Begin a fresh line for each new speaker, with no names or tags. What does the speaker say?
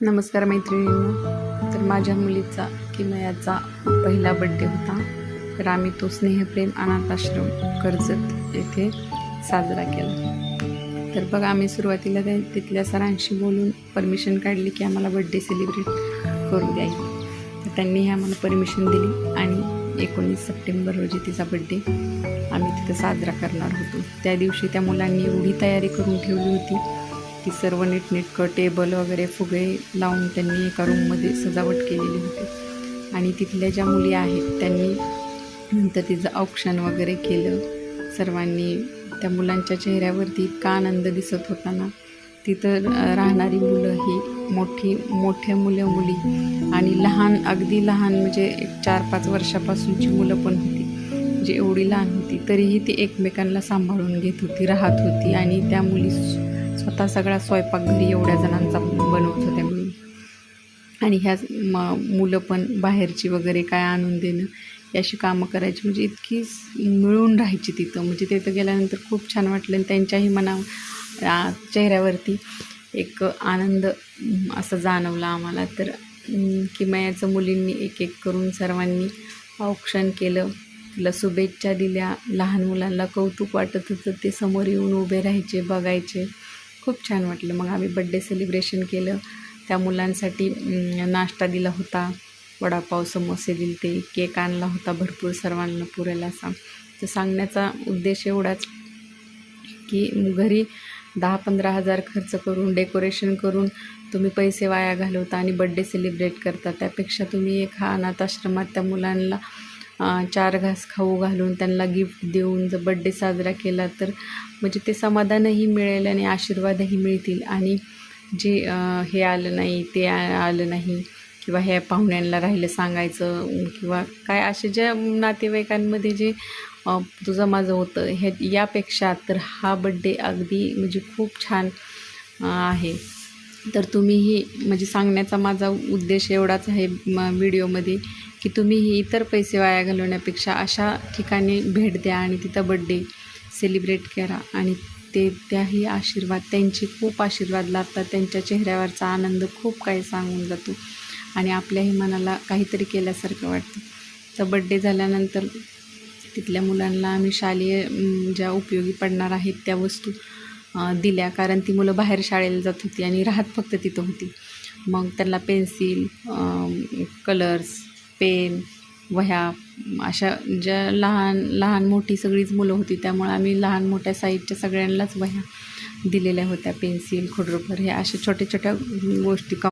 नमस्कार मैत्रिणींनो. तर माझ्या मुलीचा किमयाचा पहिला बड्डे होता. तर आम्ही तो स्नेहप्रेम अनाथ आश्रम कर्जत येथे साजरा केला. तर बघा, आम्ही सुरुवातीला तिथल्या सरांशी बोलून परमिशन काढली की आम्हाला बड्डे सेलिब्रेट करू द्यायला. तर त्यांनी आम्हाला परमिशन दिली आणि 19 सप्टेंबर रोजी तिचा बड्डे आम्ही तिथं साजरा करणार होतो. त्या दिवशी त्या मुलांनी एवढी तयारी करून ठेवली होती की सर्व नीटनेटकं टेबल वगैरे फुगे लावून त्यांनी एका रूममध्ये सजावट केलेली होती. आणि तिथल्या ज्या मुली आहेत त्यांनी नंतर तिचं औक्षण वगैरे केलं. सर्वांनी त्या मुलांच्या चेहऱ्यावरती इतका आनंद दिसत होता ना. तिथं राहणारी मुलं ही मोठे मुलं मुली आणि लहान, अगदी लहान म्हणजे 4-5 वर्षापासूनची मुलं पण होती. म्हणजे एवढी लहान होती तरीही ती एकमेकांना सांभाळून घेत होती, राहत होती. आणि त्या मुली स्वतः सगळा स्वयंपाक घरी एवढ्या जणांचा बनवत होत्या मुली. आणि ह्या मुलं पण बाहेरची वगैरे काय आणून देणं याशी कामं करायची. म्हणजे इतकी मिळून राहायची तिथं. म्हणजे तिथं गेल्यानंतर खूप छान वाटलं आणि त्यांच्याही चेहऱ्यावरती एक आनंद असं जाणवला आम्हाला. तर किमयाचं मुलींनी एक एक करून सर्वांनी औक्षण केलं, तिला शुभेच्छा दिल्या. लहान मुलांना कौतुक वाटत होतं, ते समोर येऊन उभे राहायचे, बघायचे. खूप छान वाटलं. मग आम्ही बड्डे सेलिब्रेशन केलं. त्या मुलांसाठी नाश्ता दिला होता, वडापाव समोसे दिले, ते केक आणला होता भरपूर सर्वांना पुरेल असा. तर सांगण्याचा उद्देश एवढाच की घरी 10-15 हजार खर्च करून डेकोरेशन करून तुम्ही पैसे वाया घालवता आणि बड्डे सेलिब्रेट करता. त्यापेक्षा तुम्ही एका अनाथ आश्रमात त्या मुलांना 4 घास खाऊ घालून त्यांना गिफ्ट देऊन जर बड्डे साजरा केला तर म्हणजे ते समाधानही मिळेल आणि आशीर्वादही मिळतील. आणि जे हे आलं नाही, ते आलं नाही किंवा ह्या पाहुण्यांना राहिलं सांगायचं किंवा काय असे ज्या नातेवाईकांमध्ये जे तुझं माझं होतं यापेक्षा तर हा बड्डे अगदी म्हणजे खूप छान आहे. तर तुम्हीही म्हणजे सांगण्याचा माझा उद्देश एवढाच आहे व्हिडिओमध्ये की तुम्हीही इतर पैसे वाया घालवण्यापेक्षा अशा ठिकाणी भेट द्या आणि तिथं बड्डे सेलिब्रेट करा. आणि त्याही आशीर्वाद, त्यांचे खूप आशीर्वाद लाभतात. त्यांच्या चेहऱ्यावरचा आनंद खूप काही सांगून जातो आणि आपल्याही मनाला काहीतरी केल्यासारखं वाटतं. तर बड्डे झाल्यानंतर तिथल्या मुलांना आम्ही शालेय ज्या उपयोगी पडणार आहेत त्या वस्तू दिल्या, कारण ती मुलं बाहेर शाळेला जात होती आणि राहत फक्त तिथं होती. मग त्यांना पेन्सिल, कलर्स, पेन, वह्या अशा ज्या लहान मोठी सगळीच मुलं होती त्यामुळे आम्ही लहान मोठ्या साईजच्या सगळ्यांनाच वह्या दिलेल्या होत्या. पेन्सिल, खोडरबर हे अशा छोट्या छोट्या गोष्टी